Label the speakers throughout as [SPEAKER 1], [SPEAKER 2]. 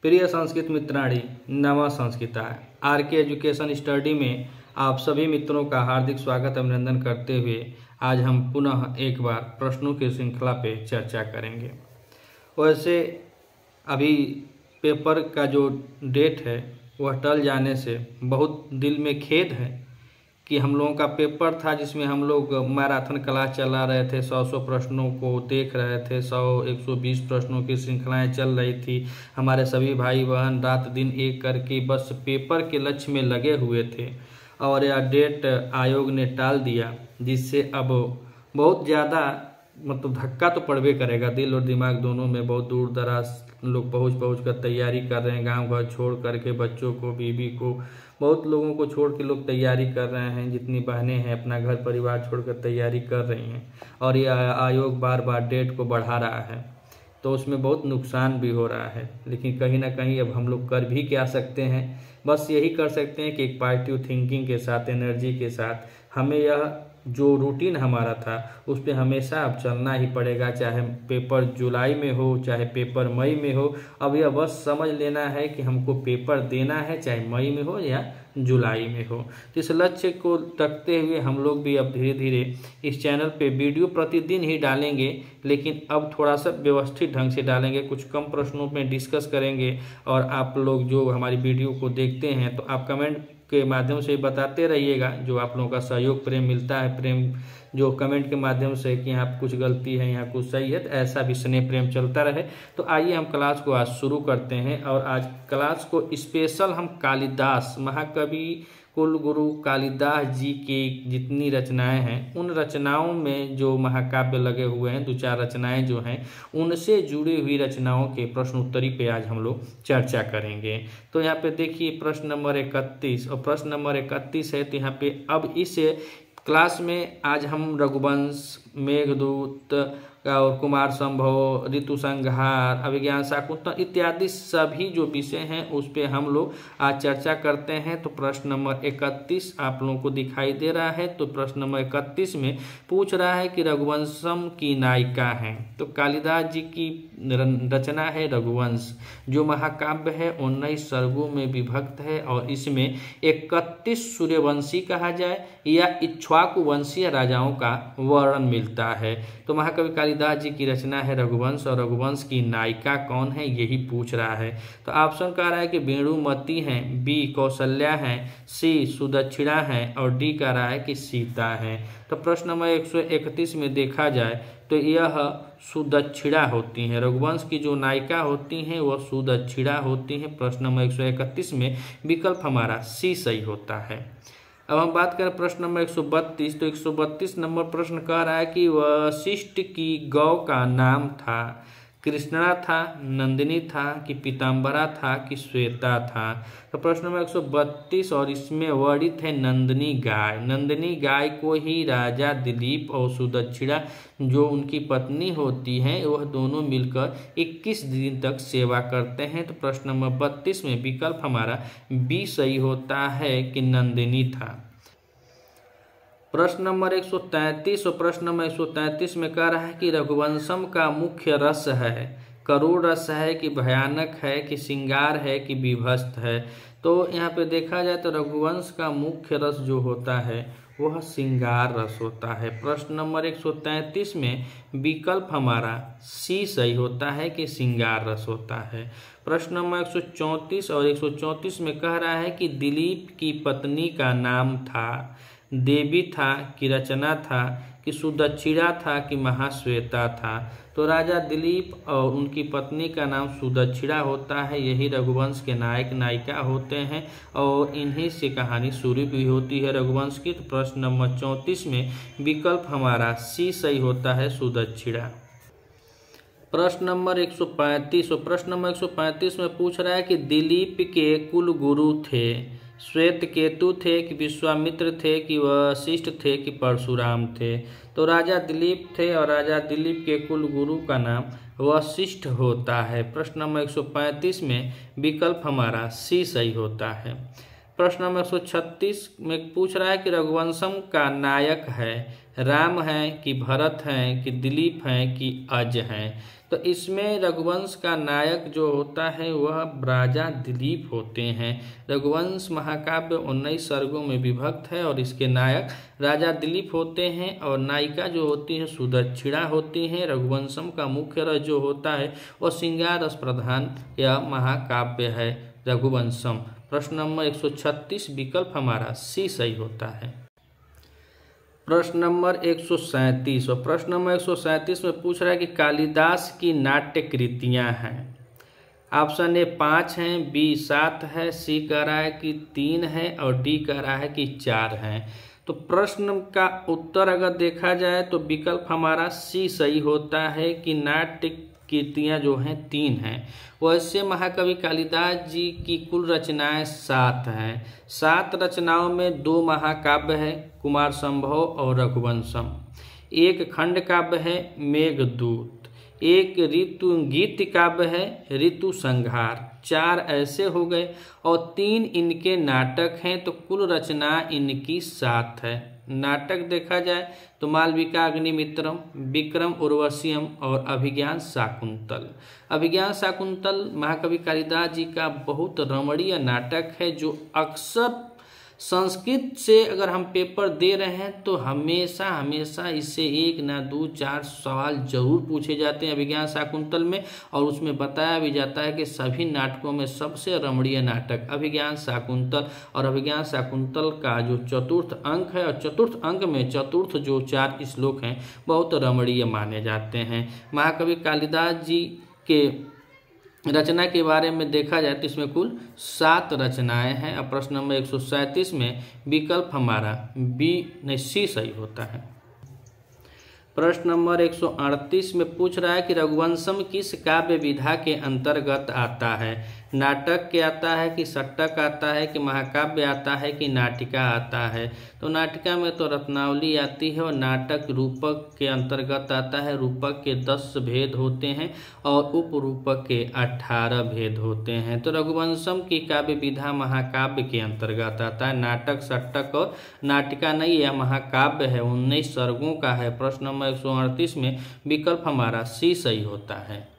[SPEAKER 1] प्रिय संस्कृत मित्राणि नमः संस्कृताय। आर के एजुकेशन स्टडी में आप सभी मित्रों का हार्दिक स्वागत अभिनंदन करते हुए आज हम पुनः एक बार प्रश्नों की श्रृंखला पे चर्चा करेंगे। वैसे अभी पेपर का जो डेट है वह टल जाने से बहुत दिल में खेद है कि हम लोगों का पेपर था जिसमें हम लोग मैराथन क्लास चला रहे थे, 100 प्रश्नों को देख रहे थे, 120 प्रश्नों की श्रृंखलाएं चल रही थी। हमारे सभी भाई बहन रात दिन एक करके बस पेपर के लक्ष्य में लगे हुए थे और यह डेट आयोग ने टाल दिया, जिससे अब बहुत ज़्यादा धक्का तो पड़बे करेगा। दिल और दिमाग दोनों में बहुत दूर दराज लोग पहुँच कर तैयारी कर रहे हैं, गांव घर छोड़ करके बच्चों को, बीवी को, बहुत लोगों को छोड़ के लोग तैयारी कर रहे हैं। जितनी बहनें हैं अपना घर परिवार छोड़कर तैयारी कर रही हैं और यह आयोग बार बार डेट को बढ़ा रहा है, तो उसमें बहुत नुकसान भी हो रहा है। लेकिन कहीं ना कहीं अब हम लोग कर भी क्या सकते हैं, बस यही कर सकते हैं कि एक पॉजिटिव थिंकिंग के साथ, एनर्जी के साथ हमें यह जो रूटीन हमारा था उस पर हमेशा अब चलना ही पड़ेगा। चाहे पेपर जुलाई में हो, चाहे पेपर मई में हो, अब यह बस समझ लेना है कि हमको पेपर देना है, चाहे मई में हो या जुलाई में हो। तो इस लक्ष्य को रखते हुए हम लोग भी अब धीरे धीरे इस चैनल पे वीडियो प्रतिदिन ही डालेंगे, लेकिन अब थोड़ा सा व्यवस्थित ढंग से डालेंगे। कुछ कम प्रश्नों में डिस्कस करेंगे और आप लोग जो हमारी वीडियो को देखते हैं तो आप कमेंट के माध्यम से बताते रहिएगा। जो आप लोगों का सहयोग प्रेम मिलता है, प्रेम जो कमेंट के माध्यम से कि यहाँ कुछ गलती है, यहाँ कुछ सही है, तो ऐसा भी स्नेह प्रेम चलता रहे। तो आइए हम क्लास को आज शुरू करते हैं और आज क्लास को स्पेशल हम कालिदास, महाकवि कुलगुरु कालिदास जी की जितनी रचनाएं हैं उन रचनाओं में जो महाकाव्य लगे हुए हैं, 2-4 रचनाएं जो हैं उनसे जुड़ी हुई रचनाओं के प्रश्नोत्तरी पे आज हम लोग चर्चा करेंगे। तो यहाँ पे देखिए प्रश्न नंबर 31 और प्रश्न नंबर 31 है। तो यहाँ पे अब इस क्लास में आज हम रघुवंश, मेघदूत और कुमार संभव, ऋतु संहार, अभिज्ञान शाकुंतल इत्यादि सभी जो विषय हैं उस पे हम लोग आज चर्चा करते हैं। तो प्रश्न नंबर 31 आप लोगों को दिखाई दे रहा है। तो प्रश्न नंबर 31 में पूछ रहा है कि रघुवंशम की नायिका है। तो कालिदास जी की रचना है रघुवंश, जो महाकाव्य है 19 सर्गों में विभक्त है और इसमें 31 सूर्यवंशी कहा जाए या इक्ष्वाकु वंशीय राजाओं का वर्णन मिलता है। तो महाकवि कालिदास जी की रचना है रघुवंश और रघुवंश की नायिका कौन है यही पूछ रहा है। तो ऑप्शन कह रहा है कि वेणुमती हैं, बी कौशल्या हैं, सी सुदक्षिणा हैं और डी कह रहा है कि सीता है। तो प्रश्न नंबर 131 में देखा जाए तो यह सुदक्षिणा होती हैं। रघुवंश की जो नायिका होती हैं वह सुदक्षिणा होती हैं। प्रश्न नंबर 131 में विकल्प हमारा सी सही होता है। अब हम बात करें प्रश्न नंबर 132। तो 132 नंबर प्रश्न कह रहा है कि वशिष्ठ की गौ का नाम था, कृष्णा था, नंदिनी था कि पीताम्बरा था कि श्वेता था। तो प्रश्न नंबर 132 और इसमें वर्णित है नंदिनी गाय। नंदिनी गाय को ही राजा दिलीप और सुदक्षिणा जो उनकी पत्नी होती हैं वह दोनों मिलकर 21 दिन तक सेवा करते हैं। तो प्रश्न नंबर 32 में विकल्प हमारा बी सही होता है कि नंदिनी था। प्रश्न नंबर 133 और प्रश्न नंबर 133 में कह रहा है कि रघुवंशम का मुख्य रस है, करुण रस है कि भयानक है कि श्रृंगार है कि विभत्स है। तो यहाँ पे देखा जाए तो रघुवंश का मुख्य रस जो होता है वह श्रृंगार रस होता है। प्रश्न नंबर 133 में विकल्प हमारा सी सही होता है कि श्रृंगार रस होता है। प्रश्न नंबर 134 और 134 में कह रहा है कि दिलीप की पत्नी का नाम था, देवी था कि रचना था कि सुदक्षिणा था कि महाश्वेता था। तो राजा दिलीप और उनकी पत्नी का नाम सुदक्षिणा होता है। यही रघुवंश के नायक नायिका होते हैं और इन्हीं से कहानी शुरू भी होती है रघुवंश की। तो प्रश्न नंबर 34 में विकल्प हमारा सी सही होता है, सुदक्षिणा। प्रश्न नंबर 135 और प्रश्न नंबर 135 में पूछ रहा है कि दिलीप के कुल गुरु थे, श्वेत केतु थे कि विश्वामित्र थे कि वशिष्ठ थे कि परशुराम थे। तो राजा दिलीप थे और राजा दिलीप के कुल गुरु का नाम वशिष्ठ होता है। प्रश्न नंबर 135 में विकल्प हमारा सी सही होता है। प्रश्न नंबर 136 में पूछ रहा है कि रघुवंशम का नायक है, राम हैं कि भरत हैं कि दिलीप हैं कि अज हैं। तो इसमें रघुवंश का नायक जो होता है वह राजा दिलीप होते हैं। रघुवंश महाकाव्य 19 सर्गों में विभक्त है और इसके नायक राजा दिलीप होते हैं और नायिका जो होती है सुदक्षिणा होती है। रघुवंशम का मुख्य रस जो होता है वह श्रृंगार रस प्रधान यह महाकाव्य है रघुवंशम। प्रश्न नंबर 136 विकल्प हमारा सी सही होता है। प्रश्न नंबर 137 और प्रश्न नंबर 137 में पूछ रहा है कि कालिदास की नाट्य कृतियाँ हैं। ऑप्शन ए 5 हैं, बी 7 है, सी कह रहा है कि 3 है और डी कह रहा है कि 4 हैं। तो प्रश्न का उत्तर अगर देखा जाए तो विकल्प हमारा सी सही होता है कि नाट्य कृतियाँ जो हैं 3 हैं। वैसे महाकवि कालिदास जी की कुल रचनाएं 7 हैं। 7 रचनाओं में 2 महाकाव्य है कुमार संभव और रघुवंशम, एक खंड काव्य है मेघदूत, एक ऋतु गीत काव्य है ऋतु संहार। 4 ऐसे हो गए और 3 इनके नाटक हैं, तो कुल रचना इनकी 7 है। नाटक देखा जाए तो मालविका अग्निमित्रम, विक्रम उर्वशीयम और अभिज्ञान शाकुंतल। अभिज्ञान शाकुंतल महाकवि कालिदास जी का बहुत रमणीय नाटक है जो अक्सर संस्कृत से अगर हम पेपर दे रहे हैं तो हमेशा इससे 1 ना 2 4 सवाल जरूर पूछे जाते हैं अभिज्ञान शाकुंतल में। और उसमें बताया भी जाता है कि सभी नाटकों में सबसे रमणीय नाटक अभिज्ञान शाकुंतल, और अभिज्ञान शाकुंतल का जो चतुर्थ अंक है और चतुर्थ अंक में चतुर्थ जो 4 श्लोक हैं बहुत रमणीय माने जाते हैं। महाकवि कालिदास जी के रचना के बारे में देखा जाए तो इसमें कुल 7 रचनाएं हैं। अब प्रश्न नंबर 137 में विकल्प हमारा सी सही होता है। प्रश्न नंबर 138 में पूछ रहा है कि रघुवंशम किस काव्य विधा के अंतर्गत आता है। नाटक के आता है कि षट्टक आता है कि महाकाव्य आता है कि नाटिका आता है। तो नाटिका में तो रत्नावली आती है और नाटक रूपक के अंतर्गत आता है। रूपक के 10 भेद होते हैं और उपरूपक के 18 भेद होते हैं। तो रघुवंशम की काव्य विधा महाकाव्य के अंतर्गत आता है। नाटक षट्टक और नाटिका नहीं, यह महाकाव्य है, 19 सर्गों का है। प्रश्न नंबर 138 में विकल्प हमारा सी सही होता है।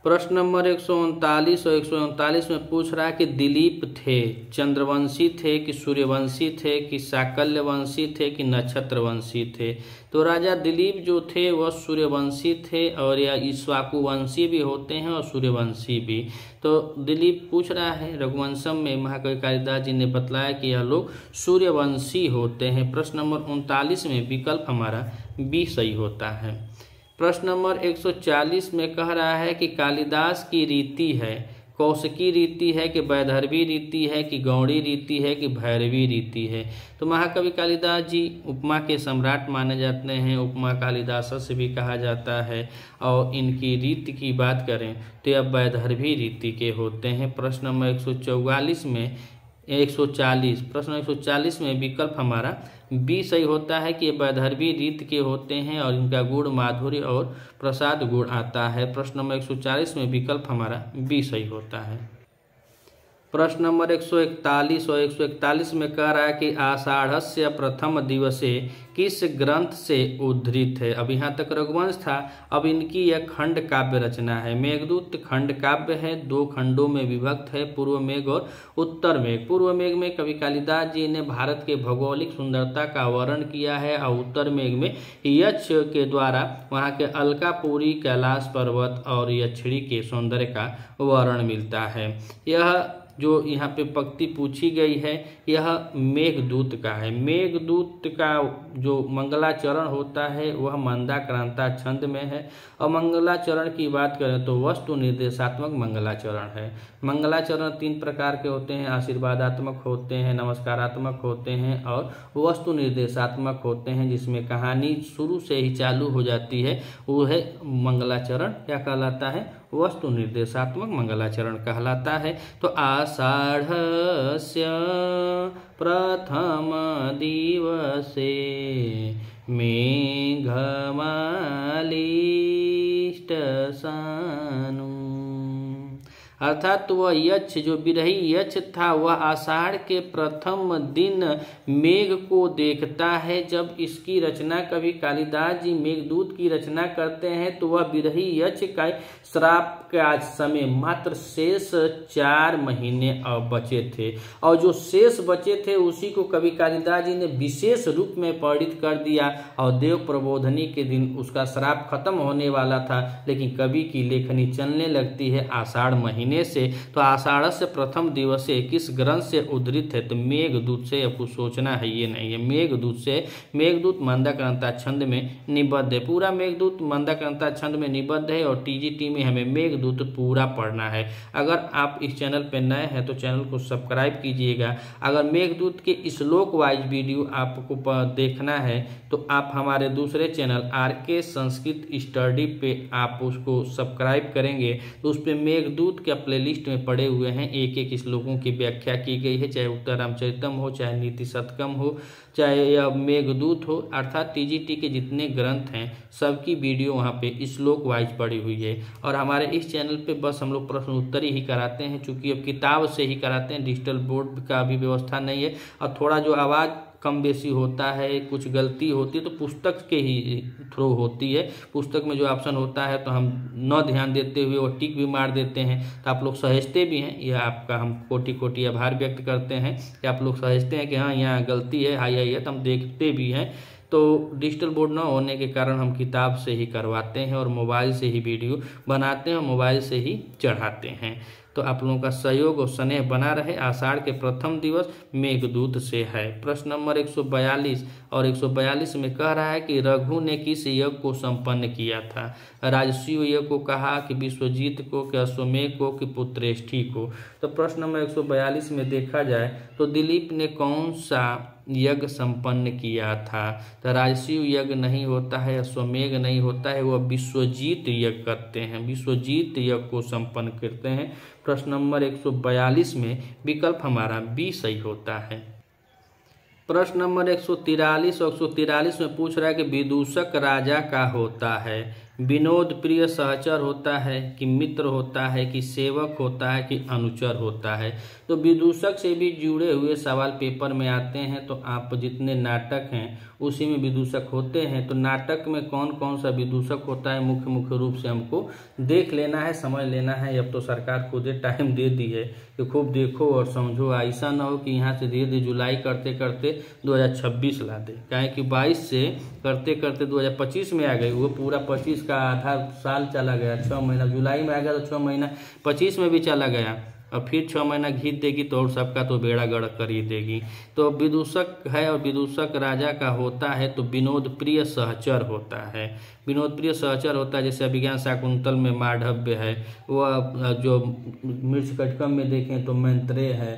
[SPEAKER 1] प्रश्न नंबर 139 और 139 में पूछ रहा है कि दिलीप थे चंद्रवंशी थे कि सूर्यवंशी थे कि साकल्यवंशी थे कि नक्षत्रवंशी थे। तो राजा दिलीप जो थे वह सूर्यवंशी थे और या इक्ष्वाकुवंशी भी होते हैं और सूर्यवंशी भी। तो दिलीप पूछ रहा है रघुवंशम में महाकवि कालिदास जी ने बतलाया कि यह लोग सूर्यवंशी होते हैं। प्रश्न नंबर 39 में विकल्प हमारा बी सही होता है। प्रश्न नंबर 140 में कह रहा है कि कालिदास की रीति है कौशिकी रीति है कि वैदर्भी रीति है कि गौड़ी रीति है कि भैरवी रीति है। तो महाकवि कालिदास जी उपमा के सम्राट माने जाते हैं, उपमा कालिदास से भी कहा जाता है। और इनकी रीति की बात करें तो यह वैदर्भी रीति के होते हैं। प्रश्न नंबर 144 में 140 प्रश्न 140 में विकल्प हमारा बी सही होता है कि ये वैदर्भी रीत के होते हैं और इनका गुण माधुर्य और प्रसाद गुण आता है। प्रश्न नंबर 140 में विकल्प हमारा बी सही होता है। प्रश्न नंबर 141 और 141 में कह रहा है कि आषाढ़स्य प्रथम दिवसे किस ग्रंथ से उद्धृत है। अब यहाँ तक रघुवंश था, अब इनकी यह खंड काव्य रचना है। मेघदूत खंड काव्य है, 2 खंडों में विभक्त है, पूर्व मेघ और उत्तर मेघ। पूर्व मेघ में कवि कालिदास जी ने भारत के भौगोलिक सुंदरता का वर्णन किया है और उत्तर मेघ में यक्ष के द्वारा वहाँ के अलकापुरी कैलाश पर्वत और यक्षिणी के सौंदर्य का वर्णन मिलता है। यह जो यहाँ पे पंक्ति पूछी गई है यह मेघदूत का है। मेघदूत का जो मंगलाचरण होता है वह मंदाक्रांता छंद में है। और मंगलाचरण की बात करें तो वस्तु निर्देशात्मक मंगलाचरण है। मंगलाचरण 3 प्रकार के होते हैं, आशीर्वादात्मक होते हैं, नमस्कारात्मक होते हैं और वस्तु निर्देशात्मक होते हैं, जिसमें कहानी शुरू से ही चालू हो जाती है। वो है मंगलाचरण क्या कहलाता है, वस्तु निर्देशात्मक मंगलाचरण कहलाता है। तो आषाढ़स्य प्रथम दिवसे मेघमालिष्ट सानु। अर्थात वह यक्ष जो बिरही यक्ष था वह आषाढ़ के प्रथम दिन मेघ को देखता है। जब इसकी रचना कवि कालिदास जी मेघदूत की रचना करते हैं तो वह बिरही यक्ष का श्राप का समय मात्र शेष 4 महीने बचे थे, और जो शेष बचे थे उसी को कवि कालिदास जी ने विशेष रूप में वर्णित कर दिया। और देव प्रबोधनी के दिन उसका श्राप खत्म होने वाला था, लेकिन कवि की लेखनी चलने लगती है आषाढ़ महीने से। तो आषाढ़ से प्रथम दिवस से किस ग्रंथ से उद्धृत है? तो मेघदूत से। आपको सोचना है, ये नहीं है, मेघदूत से। मेघदूत मंदाक्रांता छंद में निबद्ध है, पूरा मेघदूत मंदाक्रांता छंद में निबद्ध है, और टीजीटी में हमें मेघदूत पूरा पढ़ना है। अगर आप इस चैनल पर नए हैं तो चैनल को सब्सक्राइब कीजिएगा। अगर मेघदूत के श्लोक वाइज वीडियो आपको देखना है तो आप हमारे दूसरे चैनल आरके संस्कृत स्टडी पे आप उसको सब्सक्राइब करेंगे तो उस पर मेघदूत के प्लेलिस्ट में पड़े हुए हैं, एक एक श्लोकों की व्याख्या की गई है, चाहे उत्तर रामचरितम हो, चाहे नीति शतकम हो, चाहे यह मेघदूत हो। अर्थात टीजीटी के जितने ग्रंथ हैं सबकी वीडियो वहाँ पे श्लोक वाइज पड़ी हुई है। और हमारे इस चैनल पे बस हम लोग प्रश्न उत्तर ही कराते हैं, चूँकि अब किताब से ही कराते हैं, डिजिटल बोर्ड का भी व्यवस्था नहीं है। और थोड़ा जो आवाज़ कम बेसी होता है, कुछ गलती होती है तो पुस्तक के ही थ्रू होती है। पुस्तक में जो ऑप्शन होता है तो हम न ध्यान देते हुए वो टिक भी मार देते हैं, तो आप लोग समझते भी हैं। यह आपका हम कोटि कोटि आभार व्यक्त करते हैं कि आप लोग समझते हैं कि हाँ यहाँ गलती है, हाई है, तो हम देखते भी हैं। तो डिजिटल बोर्ड न होने के कारण हम किताब से ही करवाते हैं और मोबाइल से ही वीडियो बनाते हैं और मोबाइल से ही चढ़ाते हैं। तो आप लोगों का सहयोग और स्नेह बना रहे। आषाढ़ के प्रथम दिवस मेघदूत से है। प्रश्न नंबर 142 और 142 में कह रहा है कि रघु ने किस यज्ञ को संपन्न किया था? राजसूय यज्ञ को कहा, कि विश्वजीत को, कि अश्वमेध को, कि पुत्रेष्ठी को? तो प्रश्न नंबर 142 में देखा जाए तो दिलीप ने कौन सा यज्ञ संपन्न किया था? तो राजसूय यज्ञ नहीं होता है, अश्वमेध नहीं होता है, वह विश्वजीत यज्ञ करते हैं, विश्वजीत यज्ञ को संपन्न करते हैं। प्रश्न नंबर 142 में विकल्प हमारा बी सही होता है। प्रश्न नंबर 143 और 143 में पूछ रहा है कि विदूषक राजा का होता है? विनोद प्रिय सहचर होता है, कि मित्र होता है, कि सेवक होता है, कि अनुचर होता है? तो विदूषक से भी जुड़े हुए सवाल पेपर में आते हैं, तो आप जितने नाटक हैं उसी में विदूषक होते हैं। तो नाटक में कौन कौन सा विदूषक होता है मुख्य रूप से हमको देख लेना है, समझ लेना है। अब तो सरकार खुद टाइम दे दी है कि खूब देखो और समझो, ऐसा ना हो कि यहाँ से धीरे धीरे जुलाई करते करते 2026 ला दे, काहे कि 22 से करते करते 2025 में आ गई। वो पूरा 25 का आधा साल चला गया, 6 महीना जुलाई में आ गया तो 6 महीना 25 में भी चला गया, और फिर 6 महीना घीच देगी तो और सबका तो बेड़ा गर्क कर ही देगी। तो विदूषक है और विदूषक राजा का होता है तो विनोद प्रिय सहचर होता है। विनोद प्रिय सहचर होता है, जैसे अभिज्ञान शाकुंतल में मांडव्य है, वह जो मृच्छकटिकम में देखें तो मैत्रेय है,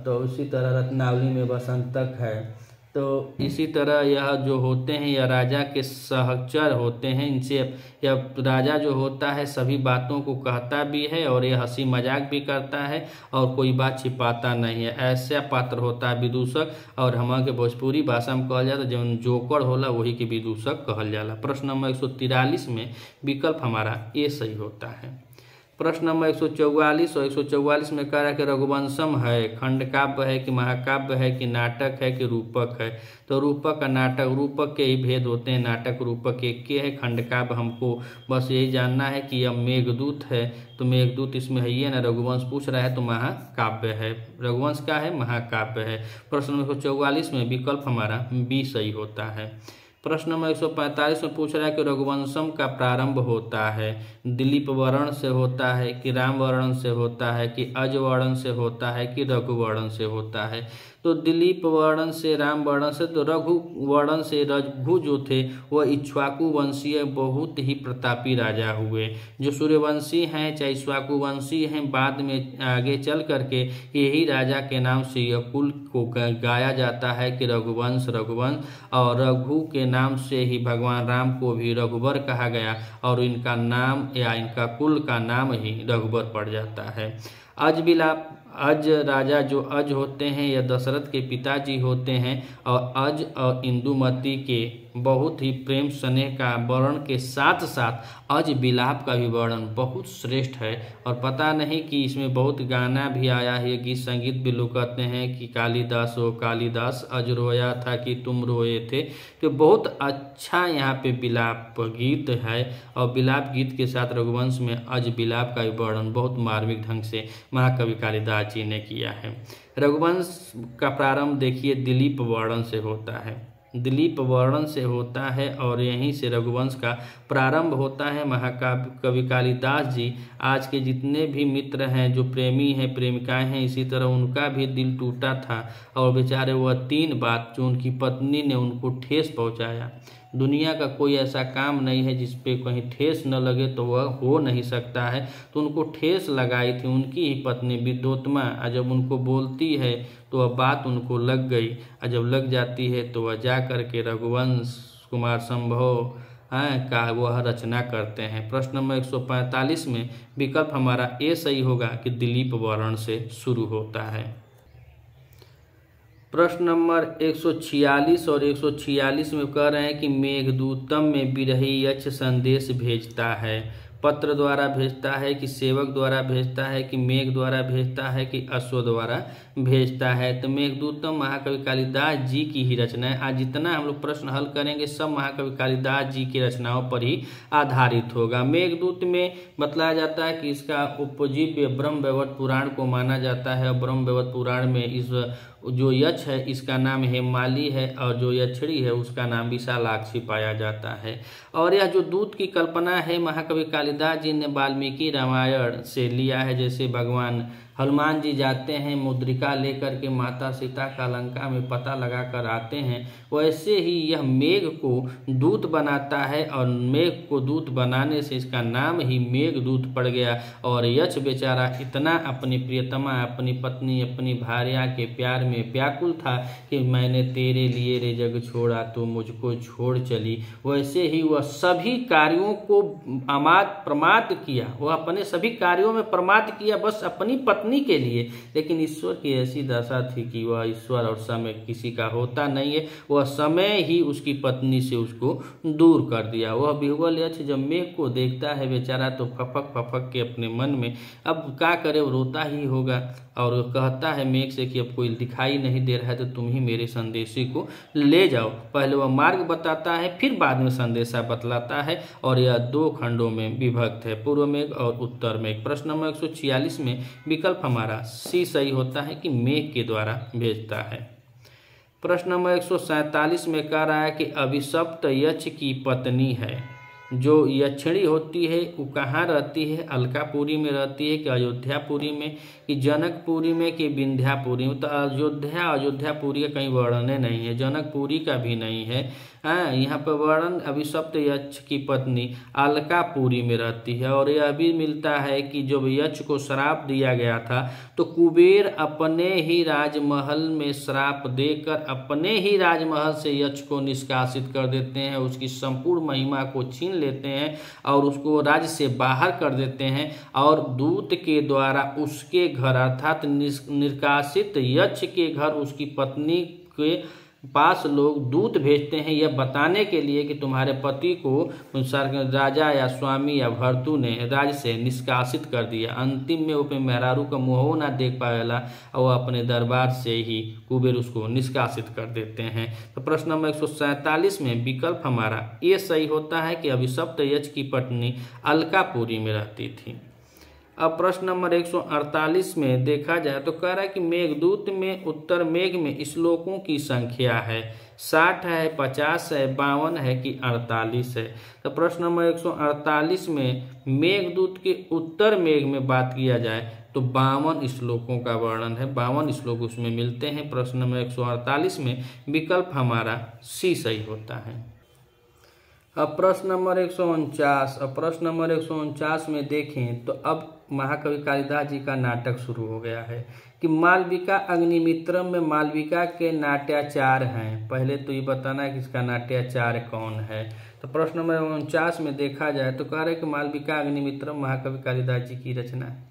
[SPEAKER 1] तो उसी तरह रत्नावली में वसंतक है। तो इसी तरह यह जो होते हैं यह राजा के सहचर होते हैं। इनसे यह राजा जो होता है सभी बातों को कहता भी है और यह हंसी मजाक भी करता है और कोई बात छिपाता नहीं है, ऐसा पात्र होता है विदूषक। और हमारे के भोजपुरी भाषा में कहल जाता है जो जोकर होला वही के विदूषक कहल जाला। प्रश्न नंबर 143 में विकल्प हमारा ये सही होता है। प्रश्न नंबर 144 और 144 में कह रहा है कि रघुवंशम है, खंड काव्य है, कि महाकाव्य है, कि नाटक है, कि रूपक है? तो रूपक का नाटक, रूपक के ही भेद होते हैं, नाटक रूपक एक के है, खंड काव्य हमको बस यही जानना है कि यह मेघदूत है, तो मेघदूत इसमें है ही है ना। रघुवंश पूछ रहा है तो महाकाव्य है, रघुवंश का है, महाकाव्य है। प्रश्न नंबर 144 में विकल्प हमारा बी सही होता है। प्रश्न नंबर 145 में पूछ रहा है कि रघुवंशम का प्रारंभ होता है दिलीप वर्ण से होता है, कि राम वर्ण से होता है, कि अज वर्ण से होता है, कि रघु वर्ण से होता है? तो दिलीप वर्ण से, राम वर्ण से, तो रघु वर्ण से रघु जो थे वह इक्ष्वाकु वंशीय बहुत ही प्रतापी राजा हुए। जो सूर्यवंशी हैं चाहे इक्ष्वाकु वंशी हैं, बाद में आगे चल करके यही राजा के नाम से यह कुल को गाया जाता है कि रघुवंश रघुवंश, और रघु के नाम से ही भगवान राम को भी रघुवर कहा गया और इनका नाम या इनका कुल का नाम ही रघुवर पड़ जाता है। अज राजा जो अज होते हैं यह दशरथ के पिताजी होते हैं, और अज और इंदुमती के बहुत ही प्रेम स्नेह का वर्णन के साथ साथ अज विलाप का भी वर्णन बहुत श्रेष्ठ है। और पता नहीं कि इसमें बहुत गाना भी आया है, गीत संगीत भी लोग कहते हैं कि कालिदास ओ कालिदास अज रोया था कि तुम रोए थे। तो बहुत अच्छा यहाँ पे विलाप गीत है और विलाप गीत के साथ रघुवंश में अज विलाप का भी वर्णन बहुत मार्मिक ढंग से महाकवि कालिदास जी ने किया है। रघुवंश का प्रारंभ देखिए दिलीप वर्णन से होता है, दिलीप वर्णन से होता है और यहीं से रघुवंश का प्रारंभ होता है। महाकवि कालिदास जी आज के जितने भी मित्र हैं, जो प्रेमी हैं, प्रेमिकाएं हैं, इसी तरह उनका भी दिल टूटा था और बेचारे वह 3 बात जो उनकी पत्नी ने उनको ठेस पहुंचाया। दुनिया का कोई ऐसा काम नहीं है जिस पे कहीं ठेस न लगे तो वह हो नहीं सकता है। तो उनको ठेस लगाई थी उनकी ही पत्नी विद्योत्मा। जब उनको बोलती है तो वह बात उनको लग गई और जब लग जाती है तो वह जा कर के रघुवंश कुमार संभव का वह रचना करते हैं। प्रश्न नंबर 145 में विकल्प हमारा ए सही होगा कि दिलीप वर्ण से शुरू होता है। प्रश्न नंबर 146 और 146 में कह रहे हैं कि मेघदूतम में बिरही यक्ष संदेश भेजता है। पत्र द्वारा भेजता है कि सेवक द्वारा भेजता है कि मेघ द्वारा भेजता है कि अश्व द्वारा भेजता है। तो मेघदूतम महाकवि कालिदास जी की ही रचना है। आज जितना हम लोग प्रश्न हल करेंगे सब महाकवि कालिदास जी की रचनाओं पर ही आधारित होगा। मेघदूत में बतलाया जाता है कि इसका उपजीव्य ब्रह्मवैवर्त पुराण को माना जाता है और ब्रह्मवैवर्त पुराण में इस जो यक्ष है इसका नाम हेमाली है और जो यक्षिणी है उसका नाम विशालाक्षी पाया जाता है। और यह जो दूत की कल्पना है महाकवि कालिदास जी ने वाल्मीकि रामायण से लिया है। जैसे भगवान हनुमान जी जाते हैं मुद्रिका लेकर के माता सीता का लंका में पता लगा कर आते हैं, वैसे ही यह मेघ को दूत बनाता है और मेघ को दूत बनाने से इसका नाम ही मेघदूत पड़ गया। और यक्ष बेचारा इतना अपनी प्रियतमा, अपनी पत्नी, अपनी भार्या के प्यार में व्याकुल था कि मैंने तेरे लिए रे जग छोड़ा तो मुझको छोड़ चली। वैसे ही वह सभी कार्यों को प्रमाद किया, वह अपने सभी कार्यों में प्रमाद किया बस अपनी पत्नी के लिए। लेकिन ईश्वर की ऐसी दशा थी कि वह ईश्वर और समय किसी का होता नहीं है, वह समय ही उसकी पत्नी से उसको दूर कर दिया। वह बिहुबल यक्ष जब मेघ को देखता है बेचारा तो फपक फपक के अपने मन में अब क्या करे, वो रोता ही होगा और कहता है मेघ से कि अब कोई दिखाई नहीं दे रहा है तो तुम ही मेरे संदेशी को ले जाओ। पहले वह मार्ग बताता है फिर बाद में संदेशा बतलाता है और यह 2 खंडों में विभक्त है, पूर्व मेघ और उत्तर मेघ। प्रश्न नंबर 146 में विकल्प हमारा सी सही होता है कि मेघ के द्वारा भेजता है। प्रश्न नंबर 147 में कह रहा है कि अभिशप्त यक्ष की पत्नी है। जो यक्षिणी होती है वो कहाँ रहती है, अलकापुरी में रहती है कि अयोध्यापुरी में कि जनकपुरी में कि विंध्यापुरी में। तो अयोध्यापुरी का कहीं वर्णन नहीं है, जनकपुरी का भी नहीं है। यहाँ पर वर्णन अभिशप्त यक्ष की पत्नी अलकापुरी में रहती है। और यह भी मिलता है कि जब यक्ष को श्राप दिया गया था तो कुबेर अपने ही राजमहल में श्राप देकर अपने ही राजमहल से यक्ष को निष्कासित कर देते हैं, उसकी संपूर्ण महिमा को छीन लेते हैं और उसको राज्य से बाहर कर देते हैं। और दूत के द्वारा उसके घर अर्थात निष्कासित यक्ष के घर उसकी पत्नी के पास लोग दूत भेजते हैं यह बताने के लिए कि तुम्हारे पति को राजा या स्वामी या भर्तु ने राज्य से निष्कासित कर दिया। अंतिम में वो अपने मेहरारू का मुँह ना देख पाएला और वह अपने दरबार से ही कुबेर उसको निष्कासित कर देते हैं। तो प्रश्न नंबर 147 में विकल्प हमारा ये सही होता है कि अभिशप्त यक्ष की पत्नी अलकापुरी में रहती थी। अब प्रश्न नंबर 148 में देखा जाए तो कह रहा है कि मेघदूत में उत्तर मेघ में श्लोकों की संख्या है, 60 है, 50 है, 52 है कि 48 है। तो प्रश्न नंबर 148 में मेघदूत के उत्तर मेघ में बात किया जाए तो 52 श्लोकों का वर्णन है, 52 श्लोक उसमें मिलते हैं। प्रश्न नंबर 148 में विकल्प हमारा सी सही होता है। अब प्रश्न नंबर 149, अब प्रश्न नंबर 149 में देखें तो अब महाकवि कालिदास जी का नाटक शुरू हो गया है कि मालविका अग्निमित्रम में मालविका के नाट्याचार हैं। पहले तो ये बताना है कि इसका नाट्याचार कौन है। तो प्रश्न नंबर 49 में देखा जाए तो कह रहे कि मालविका अग्निमित्रम महाकवि कालिदास जी की रचना है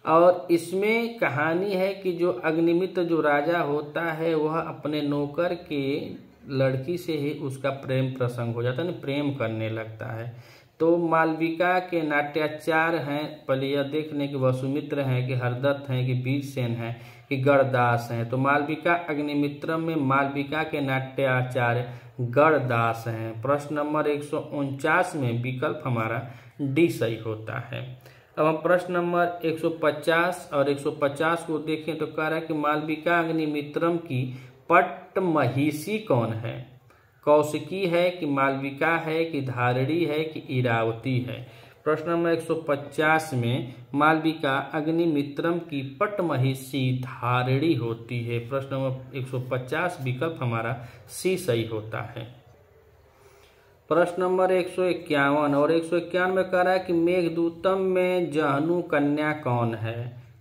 [SPEAKER 1] और इसमें कहानी है कि जो अग्निमित्र जो राजा होता है वह अपने नौकर के लड़की से ही उसका प्रेम प्रसंग हो जाता है, प्रेम करने लगता है। तो मालविका के नाट्याचार हैं, पहले यह देखने कि वसुमित्र हैं कि हरदत्त हैं कि वीरसेन हैं कि गणदास हैं। तो मालविका अग्निमित्रम में मालविका के नाट्याचार्य गणदास हैं। प्रश्न नंबर 149 में विकल्प हमारा डी सही होता है। अब हम प्रश्न नंबर 150 और 150 को देखें तो कह रहा है कि मालविका अग्निमित्रम की पट्टमहिषी कौन है? कौशिकी है कि मालविका है कि धारिणी है कि इरावती है? प्रश्न नंबर 150 में मालविका अग्निमित्रम की पट्टमहिषी धारिणी होती है। प्रश्न नंबर 150 विकल्प हमारा सी सही होता है। प्रश्न नंबर 151 और 151 में कह रहा है कि मेघदूतम में जहनु कन्या कौन है?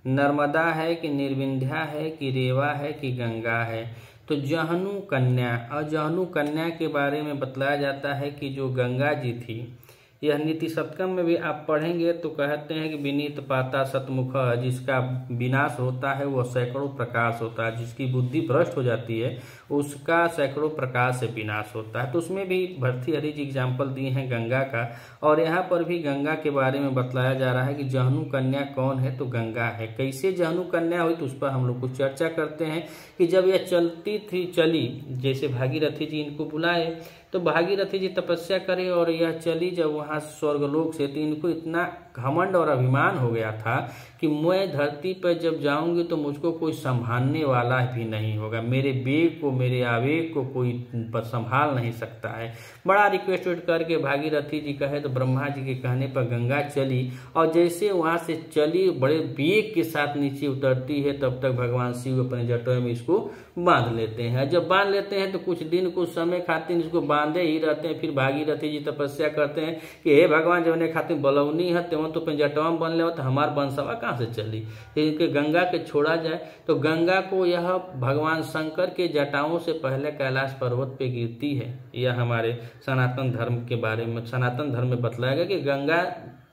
[SPEAKER 1] नर्मदा है कि निर्विंध्या है कि रेवा है कि गंगा है? तो जहनु कन्या और जहनु कन्या के बारे में बतलाया जाता है कि जो गंगा जी थी, यह नीति शतकम में भी आप पढ़ेंगे तो कहते हैं कि विनीत पाता शतमुख, जिसका विनाश होता है वह सैकड़ों प्रकाश होता है, जिसकी बुद्धि भ्रष्ट हो जाती है उसका सैकड़ों प्रकाश से विनाश होता है। तो उसमें भी भर्तृहरि जी एग्जाम्पल दिए हैं गंगा का, और यहाँ पर भी गंगा के बारे में बतलाया जा रहा है कि जहनु कन्या कौन है? तो गंगा है। कैसे जहनु कन्या हुई तो उस पर हम लोग कुछ चर्चा करते हैं कि जब यह चली, जैसे भागीरथी जी इनको बुलाए तो भागीरथी जी तपस्या करे और यह चली जब वहाँ स्वर्गलोक से, तो इनको इतना घमंड और अभिमान हो गया था कि मैं धरती पर जब जाऊंगी तो मुझको कोई संभालने वाला भी नहीं होगा, मेरे वेग को, मेरे आवेग को कोई संभाल नहीं सकता है। बड़ा रिक्वेस्ट करके भागीरथी जी कहे तो ब्रह्मा जी के कहने पर गंगा चली, और जैसे वहाँ से चली बड़े वेग के साथ नीचे उतरती है, तब तक भगवान शिव अपने जटों में इसको बांध लेते हैं। जब बांध लेते हैं तो कुछ दिन कुछ समय खातिर इसको बांधे ही रहते हैं। फिर भागीरथी जी तपस्या करते हैं कि हे भगवान, जब उन्हें खातिर बलौनी है त्यों तो जटवा में बन ले, तो हमार बंसवा कहाँ से चली? इनके गंगा के छोड़ा जाए तो गंगा को यह भगवान शंकर के जटाओं से पहले कैलाश पर्वत पे गिरती है। यह हमारे सनातन धर्म के बारे में, सनातन धर्म में बतलाया गया कि गंगा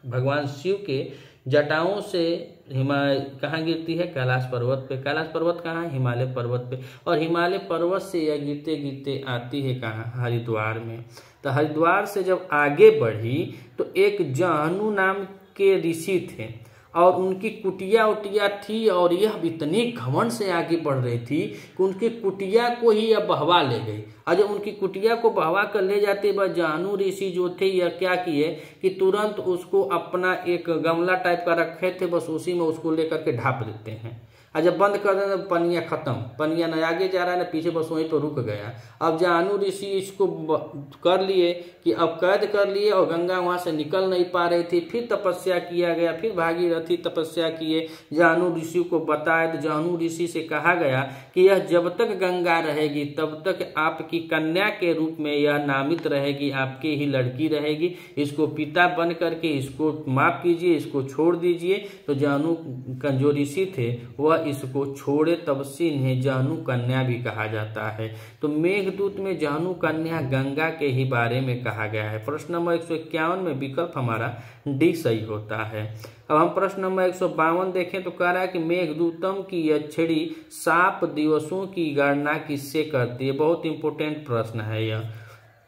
[SPEAKER 1] भगवान शिव के जटाओं से कहाँ गिरती है? कैलाश पर्वत पे। कैलाश पर्वत कहाँ है? हिमालय पर्वत पे। और हिमालय पर्वत से यह गिरते गिरते आती है कहाँ? हरिद्वार में। तो हरिद्वार से जब आगे बढ़ी तो एक जहनु नाम के ऋषि थे और उनकी कुटिया उटिया थी, और यह इतनी घमंड से आगे बढ़ रही थी कि उनकी कुटिया को ही यह बहवा ले गई। और जब उनकी कुटिया को बहवा कर ले जाते वह जहनु ऋषि जो थे यह क्या किए कि तुरंत उसको अपना एक गमला टाइप का रखे थे, बस उसी में उसको लेकर के ढाप देते हैं। और जब बंद कर देना पनिया खत्म, पनिया न आगे जा रहा है न पीछे, बस वहीं पर रुक गया। अब जहनु ऋषि इसको कर लिए कि अब कैद कर लिए और गंगा वहां से निकल नहीं पा रही थी। फिर तपस्या किया गया, फिर भागीरथी तपस्या किए, जहनु ऋषि को बताया तो जहनु ऋषि से कहा गया कि यह जब तक गंगा रहेगी तब तक आपकी कन्या के रूप में यह नामित रहेगी, आपकी ही लड़की रहेगी। इसको पिता बन करके इसको माफ कीजिए, इसको छोड़ दीजिए। तो जहनु जो ऋषि थे वह इसको छोड़े, तब से इन्हें जहनु कन्या भी कहा जाता है। तो मेघदूत में जहनु कन्या गंगा के ही बारे में कहा गया है। प्रश्न नंबर 151 में विकल्प हमारा डी सही होता है। अब हम प्रश्न नंबर 152 देखें तो कह रहा है कि मेघदूतम की यक्षिणी साप दिवसों की गणना किससे करती है? बहुत इंपॉर्टेंट प्रश्न है यह।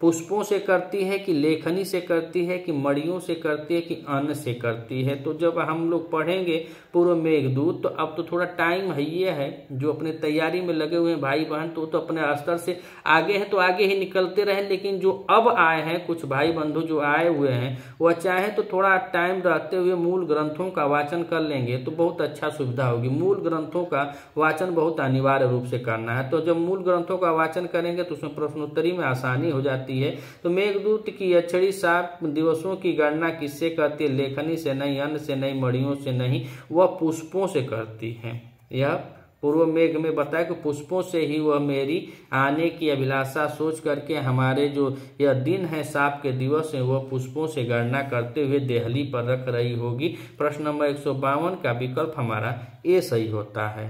[SPEAKER 1] पुष्पों से करती है कि लेखनी से करती है कि मड़ियों से करती है कि अन्न से करती है? तो जब हम लोग पढ़ेंगे पूर्व मेघदूत तो अब तो थोड़ा टाइम है, ये है जो अपने तैयारी में लगे हुए हैं भाई बहन तो अपने स्तर से आगे हैं तो आगे ही निकलते रहे। लेकिन जो अब आए हैं कुछ भाई बंधु जो आए हुए हैं वह चाहे तो थोड़ा टाइम रहते हुए मूल ग्रंथों का वाचन कर लेंगे तो बहुत अच्छा सुविधा होगी। मूल ग्रंथों का वाचन बहुत अनिवार्य रूप से करना है। तो जब मूल ग्रंथों का वाचन करेंगे तो उसमें प्रश्नोत्तरी में आसानी हो जाती है। तो मेघदूत की यक्षिणी साप दिवसों की गणना किससे करती है? लेखनी से नहीं, अन्न से नहीं, मड़ियों से नहीं, वह पुष्पों से करती है। यह पूर्व मेघ में बताया कि पुष्पों से ही वह मेरी आने की अभिलाषा सोच करके हमारे जो यह दिन है साप के दिवस है वह पुष्पों से गणना करते हुए देहली पर रख रही होगी। प्रश्न नंबर 152 का विकल्प हमारा ए सही होता है।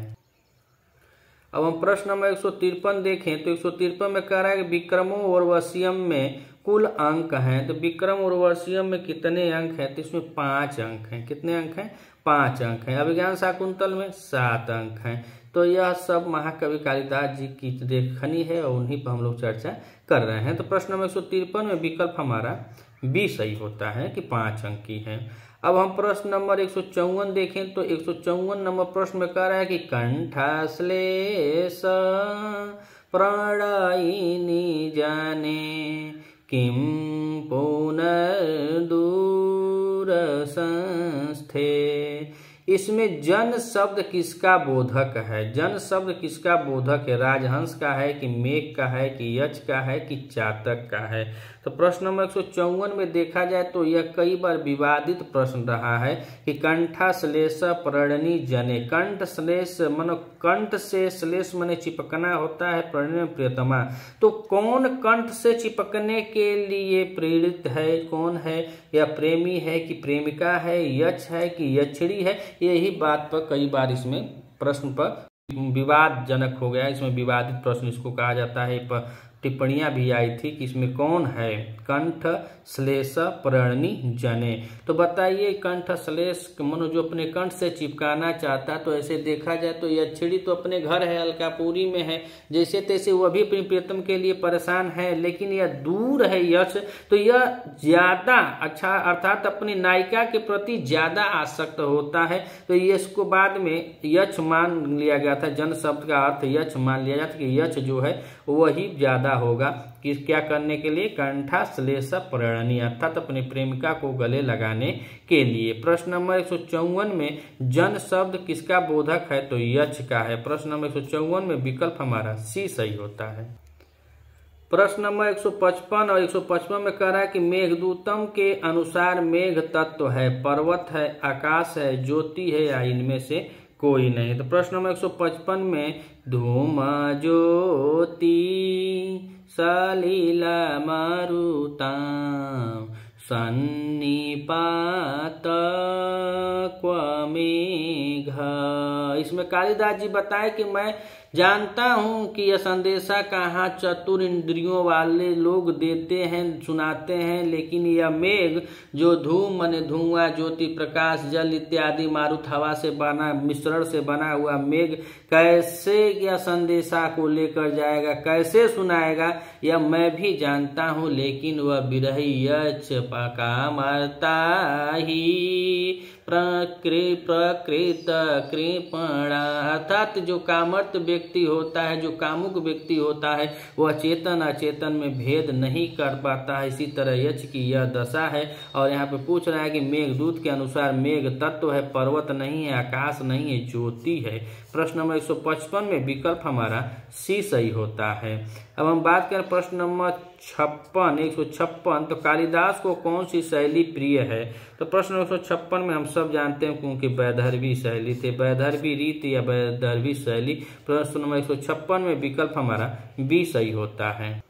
[SPEAKER 1] अब हम प्रश्न नंबर 153 देखें तो 153 में कह रहा है कि विक्रमो और वसीयम में कुल अंक हैं, तो विक्रम उर्वशीयम में कितने अंक हैं? तो इसमें 5 अंक हैं। कितने अंक हैं? 5 अंक हैं। अभिज्ञान शाकुंतल में 7 अंक हैं। तो यह सब महाकवि कालिदास जी की लेखनी है और उन्हीं पर हम लोग चर्चा कर रहे हैं। तो प्रश्न नंबर 153 में विकल्प हमारा बी सही होता है कि 5 अंक की है। अब हम प्रश्न नंबर 154 देखें तो 154 नंबर प्रश्न में कह रहा है कि कंठश्लेष प्रणयिनी जाने किम पुनर्दूरसंस्थे। इसमें जन शब्द किसका बोधक है? जन शब्द किसका बोधक है? राजहंस का है कि मेघ का है कि यक्ष का है कि चातक का है? तो प्रश्न नंबर 154 में देखा जाए तो यह कई बार विवादित प्रश्न रहा है कि कंठश्लेष प्रणयिनी जने। कंठश्लेष मानो कंठ से श्लेष माने चिपकना होता है, प्रणय प्रियतमा। तो कौन कंठ से चिपकने के लिए प्रेरित है? कौन है? या प्रेमी है कि प्रेमिका है? यक्ष है कि यक्षिणी है? यही बात पर कई बार इसमें प्रश्न पर विवादजनक हो गया। इसमें विवादित प्रश्न इसको कहा जाता है। पर टिप्पणियां भी आई थी कि इसमें कौन है? कंठ श्लेष प्रणयिनी जने। तो बताइए कंठ श्लेष मनो जो अपने कंठ से चिपकाना चाहता, तो ऐसे देखा जाए तो यक्षिणी तो अपने घर है, अलकापुरी में है, जैसे तैसे वह भी अपनी प्रियतम के लिए परेशान है, लेकिन यह दूर है यक्ष, तो यह ज्यादा अच्छा अर्थात अपनी नायिका के प्रति ज्यादा आसक्त होता है। तो ये इसको बाद में यक्ष मान लिया गया था। जन शब्द का अर्थ यक्ष मान लिया जाता कि यक्ष जो है वही ज्यादा होगा कि क्या करने के लिए? कंठश्लेष प्रणयिनी अर्थात अपनी प्रेमिका को गले लगाने के लिए। प्रश्न नंबर 154 में जन शब्द किसका बोधक है? तो यक्ष का है। प्रश्न नंबर 154 में विकल्प हमारा सी सही होता है। प्रश्न नंबर 155 और 155 में कह रहा है कि मेघदूतम के अनुसार मेघ तत्व है, पर्वत है, आकाश है, ज्योति है या इनमें से कोई नहीं। तो प्रश्न नंबर 155 में धूम ज्योति सलिला मारुताम सन्निपात क्वमेघ। इसमें कालिदास जी बताए कि मैं जानता हूं कि यह संदेशा कहाँ चतुर इंद्रियों वाले लोग देते हैं, सुनाते हैं, लेकिन यह मेघ जो धूम माने धुआं, ज्योति, प्रकाश, जल इत्यादि मारुत हवा से बना मिश्रण से बना हुआ मेघ कैसे यह संदेशा को लेकर जाएगा, कैसे सुनाएगा, यह मैं भी जानता हूं, लेकिन वह बिरही यक्ष पकामता ही प्रकृत कृपणा अर्थात जो कामर्त व्यक्ति होता है, जो कामुक व्यक्ति होता है, वह चेतन अचेतन में भेद नहीं कर पाता है। इसी तरह यक्ष की यह दशा है। और यहाँ पे पूछ रहा है कि मेघदूत के अनुसार मेघ तत्व है, पर्वत नहीं है, आकाश नहीं है, ज्योति है। प्रश्न नंबर 155 में विकल्प हमारा सी सही होता है। अब हम बात करें प्रश्न नंबर 156। तो कालिदास को कौन सी शैली प्रिय है? तो प्रश्न 156 में हम सब जानते हैं क्योंकि वैदर्भी शैली थे, वैदर्भी रीति या वैदर्भी शैली। प्रश्न नंबर 156 में विकल्प हमारा बी सही होता है।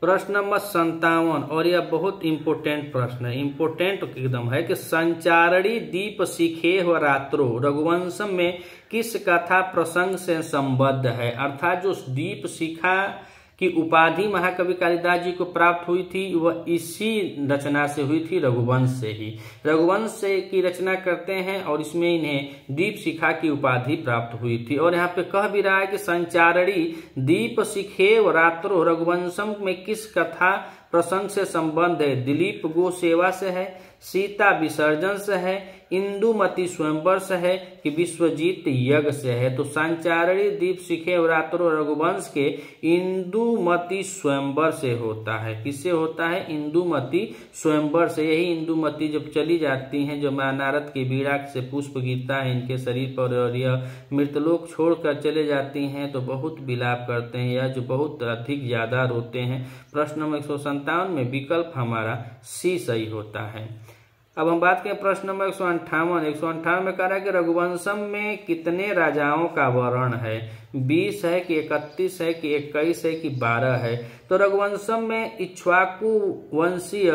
[SPEAKER 1] प्रश्न नंबर 57 और यह बहुत इंपोर्टेंट प्रश्न है, इंपोर्टेंट एकदम है कि संचारणी दीप शिखे व रात्रो रघुवंशम में किस कथा प्रसंग से संबद्ध है? अर्थात जो दीप शिखा की उपाधि महाकवि कालिदास जी को प्राप्त हुई थी वह इसी रचना से हुई थी, रघुवंश से ही। रघुवंश से की रचना करते हैं और इसमें इन्हें दीप शिखा की उपाधि प्राप्त हुई थी। और यहाँ पे कह भी रहा है कि संचारणी दीप शिखे व रात्रो रघुवंशम में किस कथा प्रसंग से संबंध है? दिलीप गो सेवा से है, सीता विसर्जन से है, इंदुमती स्वयंवर से है कि विश्वजीत यज्ञ से है? तो संचारणी दीप शिखे रात्रो रघुवंश के इंदुमती स्वयंवर से होता है। किससे होता है? इंदुमती स्वयंवर से। यही इंदुमती जब चली जाती हैं, जो नारद की बीड़ा से पुष्प गिरता है इनके शरीर पर और यह मृतलोक छोड़कर चले जाती हैं, तो बहुत विलाप करते हैं, यह जो बहुत अधिक ज्यादा रोते हैं। प्रश्न नंबर 157 में विकल्प हमारा सी सही होता है। अब हम बात करें प्रश्न नंबर 158। 158 में कह रहा है कि रघुवंशम में कितने राजाओं का वर्णन है? 20 है कि 31 है कि 21 है कि 12 है? तो रघुवंशम में इक्ष्वाकु वंशीय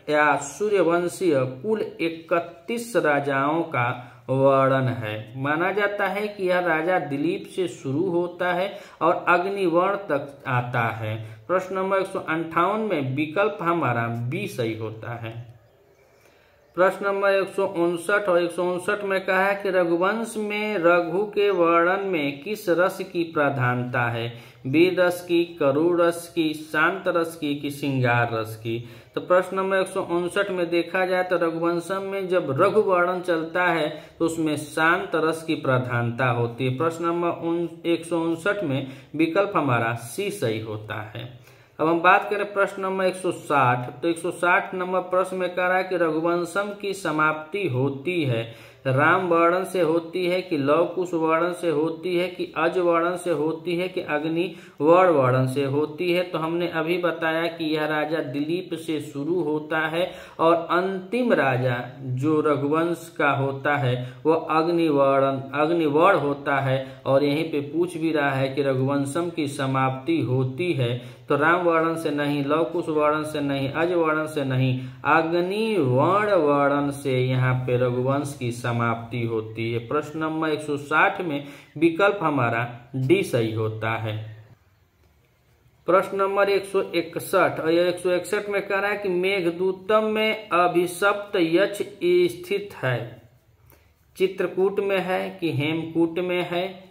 [SPEAKER 1] या सूर्यवंशीय कुल 31 राजाओं का वर्णन है। माना जाता है कि यह राजा दिलीप से शुरू होता है और अग्निवर्ण तक आता है। प्रश्न नंबर 158 में विकल्प हमारा बी सही होता है। प्रश्न नंबर 159 और 159 में कहा है कि रघुवंश में रघु के वर्णन में किस रस की प्रधानता है? वीर रस की, करुण रस की, शांत रस की कि श्रृंगार रस की? तो प्रश्न नंबर 159 में देखा जाए तो रघुवंशम में जब रघु वर्णन चलता है तो उसमें शांत रस की प्रधानता होती है। प्रश्न नंबर 159 में विकल्प हमारा सी सही होता है। अब हम बात करें प्रश्न नंबर 160। तो 160 नंबर प्रश्न में कह रहा है कि रघुवंशम की समाप्ति होती है राम वर्णन से होती है कि लव कुश वर्णन से होती है कि अज वर्णन से होती है कि अग्नि वर्ण वर्णन से होती है? तो हमने अभी बताया कि यह राजा दिलीप से शुरू होता है और अंतिम राजा जो रघुवंश का होता है वह अग्निवर्ण होता है। और यहीं पे पूछ भी रहा है कि रघुवंशम की समाप्ति होती है तो राम वर्णन से नहीं, लव कुश वर्णन से नहीं, अज वर्णन से नहीं, अग्निवर्ण वर्णन से यहाँ पे रघुवंश की समाप्ति होती है। प्रश्न नंबर 160 में विकल्प हमारा डी सही होता है। प्रश्न नंबर 161 और 161 में कह रहा है कि मेघदूतम में अभिशप्त यक्ष स्थित है, चित्रकूट में है कि हेमकूट में है?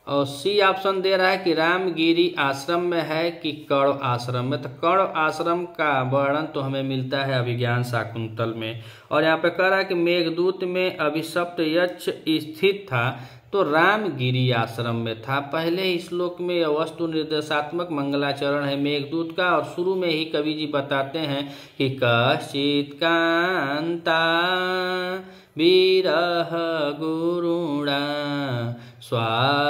[SPEAKER 1] और सी ऑप्शन दे रहा है कि रामगिरी आश्रम में है कि कण्व आश्रम में। तो कण्व आश्रम का वर्णन तो हमें मिलता है अभिज्ञान शाकुंतल में। और यहाँ पे कह रहा है कि मेघदूत में अभिशप्त यक्ष स्थित था तो रामगिरी आश्रम में था। पहले ही श्लोक में यह वस्तु निर्देशात्मक मंगलाचरण है मेघदूत का। और शुरू में ही कवि जी बताते हैं कि कश्चित् कांता विरह गुरुणा स्वाधिकारात्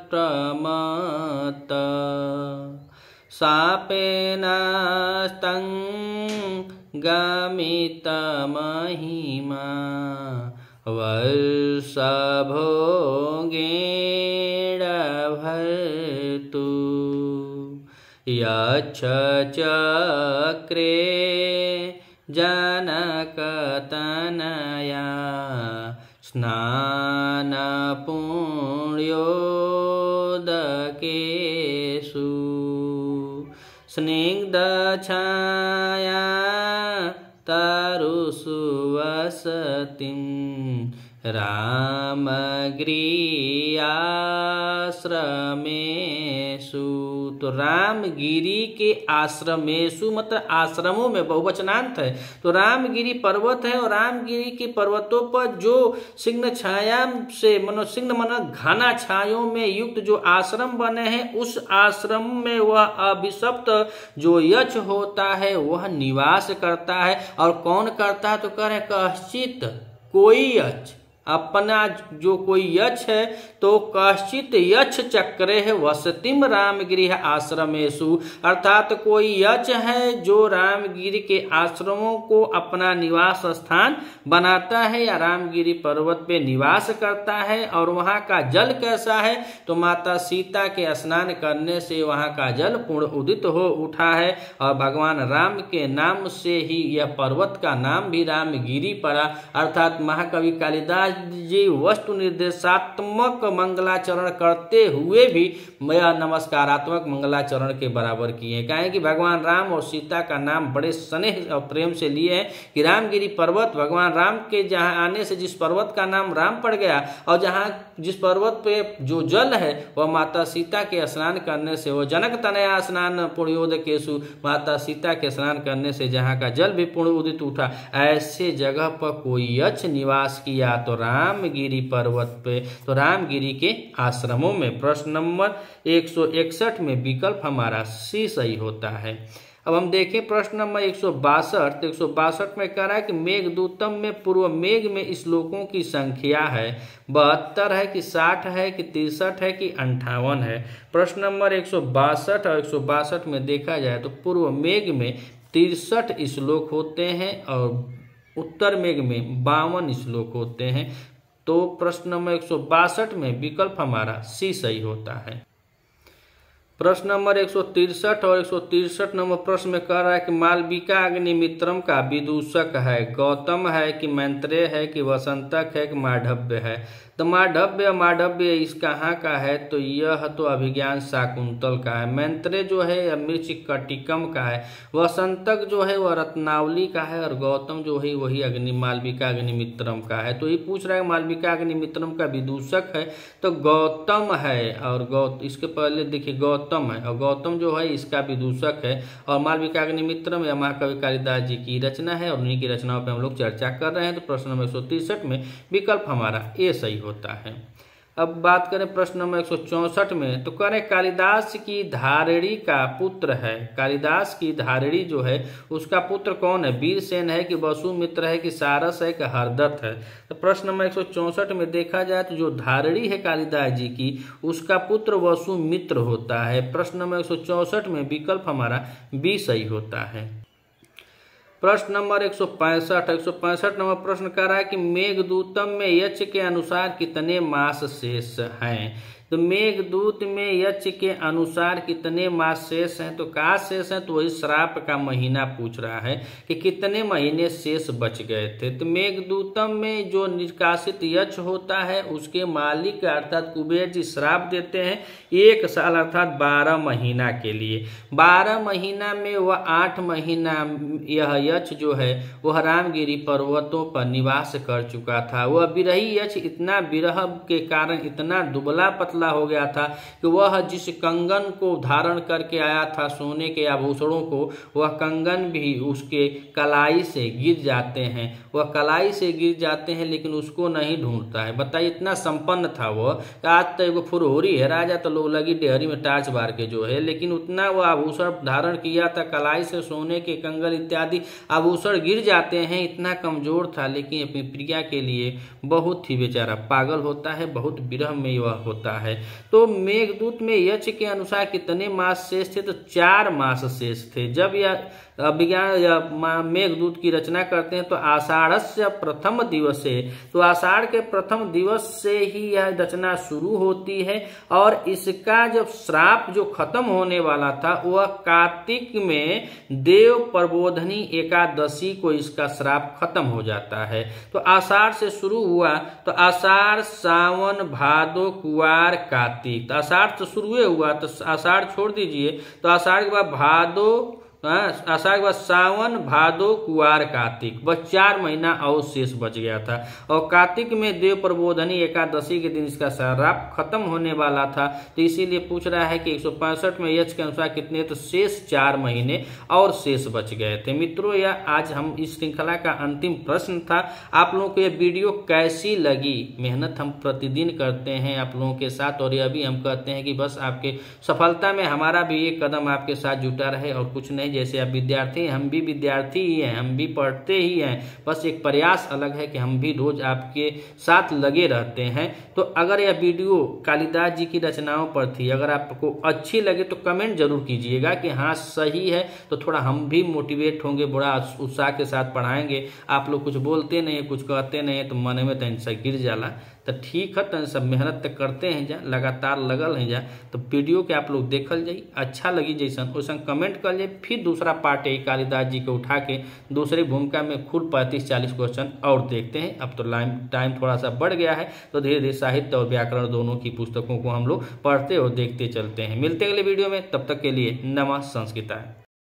[SPEAKER 1] प्रमत्त शापेनास्तं गमित महिमा वर्षभोगेण भर्तु यच्छ चक्रे जनकतनया स्नानपुण्योदकेषु स्निग्धछाया तरुषु वसतिं रामगिरियाश्रमेषु। तो रामगिरी के आश्रमेषु मतलब आश्रमों में बहुवचनांत है। तो रामगिरी पर्वत है और रामगिरी के पर्वतों पर जो सिग्न छाया से सिग्न घना छायों में युक्त जो आश्रम बने हैं उस आश्रम में वह अभिशप्त जो यक्ष होता है वह निवास करता है। और कौन करता है? तो कह रहे कश्चित कोई यक्ष, अपना जो कोई यक्ष है तो कश्चित यक्ष चक्रे है वसतिम रामगिरी आश्रमेषु, अर्थात कोई यक्ष है जो रामगिरी के आश्रमों को अपना निवास स्थान बनाता है या रामगिरी पर्वत पे निवास करता है। और वहाँ का जल कैसा है? तो माता सीता के स्नान करने से वहाँ का जल पूर्ण उदित हो उठा है और भगवान राम के नाम से ही यह पर्वत का नाम भी रामगिरी पड़ा। अर्थात महाकवि कालिदास जी वस्तु निर्देशात्मक मंगलाचरण करते हुए भी नमस्कारात्मक मंगलाचरण के बराबर किए। कहें कि भगवान राम और सीता का नाम बड़े स्नेह और प्रेम से लिए हैं कि रामगिरी पर्वत भगवान राम के जहाँ आने से जिस पर्वत का नाम राम पड़ गया और जहाँ जिस पर्वत पे जो जल है वह माता सीता के स्नान करने से, वह जनक तनया स्नान पुण्योदकेषु, माता सीता के स्नान करने से जहाँ का जल भी पूर्ण उदित उठा, ऐसे जगह पर कोई यक्ष निवास किया तो रामगिरी पर्वत पे, तो रामगिरी के आश्रमों में। प्रश्न नंबर 161 में विकल्प हमारा सी सही होता है। अब हम देखें प्रश्न नंबर 162। तो 162 में कह रहा है कि मेघदूतम में पूर्व मेघ में श्लोकों की संख्या है 72 है कि 60 है कि 63 है कि 58 है। प्रश्न नंबर 162 और 162 में देखा जाए तो पूर्व मेघ में 63 श्लोक होते हैं और उत्तर मेघ में 52 श्लोक होते हैं। तो प्रश्न नंबर 162 में विकल्प हमारा सी सही होता है। प्रश्न नंबर 163 और 163 नंबर प्रश्न में कह रहा है कि मालविका अग्निमित्रम का विदूषक है, गौतम है कि मैत्रेय है कि वसंतक है कि मांडव्य है। तो मांडव्य इस कहाँ का है, तो यह तो अभिज्ञान शाकुंतल का है। मैत्रेय जो है मृच्छकटिकम का है। वसंतक जो है वह रत्नावली का है और गौतम जो है वही मालविका अग्निमित्रम का है। तो ये पूछ रहा है मालविका अग्निमित्रम का विदूषक है तो गौतम है, और इसके पहले देखिए गौतम है और गौतम जो है इसका विदूषक है। और मालविका अग्निमित्रम या महाकवि कालिदास जी की रचना है और उन्हीं की रचनाओं पर हम लोग चर्चा कर रहे हैं। तो प्रश्न नंबर 163 में विकल्प हमारा ए सही होता है। अब बात करें प्रश्न नंबर 164 में, तो करें कालिदास की धारिणी का पुत्र है। कालिदास की धारिणी जो है उसका पुत्र कौन है, वीरसेन है कि वसुमित्र है कि सारस है कि हरदत्त है। तो प्रश्न नंबर 164 में देखा जाए तो जो धारिणी है कालिदास जी की उसका पुत्र वसुमित्र होता है। प्रश्न नंबर 164 में विकल्प हमारा बी सही होता है। प्रश्न नंबर 165 नंबर प्रश्न कर रहा है कि मेघदूतम में यक्ष के अनुसार कितने मास शेष हैं। तो मेघदूत में यक्ष के अनुसार कितने मास शेष हैं, तो का शेष है, तो वही श्राप का महीना पूछ रहा है कि कितने महीने शेष बच गए थे। तो मेघदूतम में जो निष्कासित यक्ष होता है उसके मालिक अर्थात कुबेर जी श्राप देते हैं 1 साल अर्थात 12 महीना के लिए। 12 महीना में वह 8 महीना यह यक्ष जो है वह रामगिरी पर्वतों पर निवास कर चुका था। वह विरही यक्ष इतना विरह के कारण इतना दुबला पतला हो गया था कि वह जिस कंगन को धारण करके आया था सोने के आभूषणों को, वह कंगन भी उसके कलाई से गिर जाते हैं। वह कलाई से गिर जाते हैं लेकिन उसको नहीं ढूंढता है। बताइए इतना संपन्न था वह। आज तो एगो फुरहोरी है राजा तो लोग लगी डेहरी में टार्च बार के जो है, लेकिन उतना वह आभूषण धारण किया था, कलाई से सोने के कंगन इत्यादि आभूषण गिर जाते हैं। इतना कमजोर था लेकिन अपनी प्रिया के लिए बहुत ही बेचारा पागल होता है, बहुत विरह में वह होता है। तो मेघदूत में यक्ष के अनुसार कितने मास शेष थे, तो 4 मास शेष थे। जब यह विज्ञान मेघदूत की रचना करते हैं तो आषाढ़स्य प्रथम दिवस से, तो आषाढ़ के प्रथम दिवस से ही यह रचना शुरू होती है और इसका जब श्राप जो खत्म होने वाला था वह कार्तिक में देव प्रबोधनी एकादशी को इसका श्राप खत्म हो जाता है। तो आषाढ़ से शुरू हुआ तो आषाढ़ सावन भादो कुवार कार्तिक, तो आषाढ़ तो शुरू हुआ तो आषाढ़ छोड़ दीजिए, तो आषाढ़ के बाद भादो, आषाढ़ के बाद सावन भादो कुवार कार्तिक, बस 4 महीना और शेष बच गया था। और कार्तिक में देव प्रबोधनी एकादशी के दिन इसका श्राप खत्म होने वाला था। तो इसीलिए पूछ रहा है कि 165 में यक्ष के अनुसार कितने, तो शेष 4 महीने और शेष बच गए थे। मित्रों यह आज हम इस श्रृंखला का अंतिम प्रश्न था। आप लोगों को यह वीडियो कैसी लगी, मेहनत हम प्रतिदिन करते हैं आप लोगों के साथ और यह भी हम कहते हैं कि बस आपके सफलता में हमारा भी एक कदम आपके साथ जुटा रहे और कुछ नहीं। जैसे आप विद्यार्थी, हम भी विद्यार्थी ही हैं, हम भी पढ़ते ही हैं, बस एक प्रयास अलग है कि हम भी रोज आपके साथ लगे रहते हैं। तो अगर यह वीडियो कालिदास जी की रचनाओं पर थी, अगर आपको अच्छी लगे तो कमेंट जरूर कीजिएगा कि हाँ सही है, तो थोड़ा हम भी मोटिवेट होंगे, बड़ा उत्साह के साथ पढ़ाएंगे। आप लोग कुछ बोलते नहीं, कुछ कहते नहीं तो मन में टेंशन गिर जाला। तो ठीक है, तो सब मेहनत तक करते हैं जा, लगातार लगल हैं जा। तो वीडियो के आप लोग देखल जाए, अच्छा लगी जैसन वैसन कमेंट कर जाए। फिर दूसरा पार्ट है कालिदास जी को उठा के दूसरी भूमिका में खुद 35-40 क्वेश्चन और देखते हैं। अब तो टाइम थोड़ा सा बढ़ गया है तो धीरे धीरे साहित्य और व्याकरण दोनों की पुस्तकों को हम लोग पढ़ते और देखते चलते हैं। मिलते अगले वीडियो में, तब तक के लिए नमः संस्कृताय।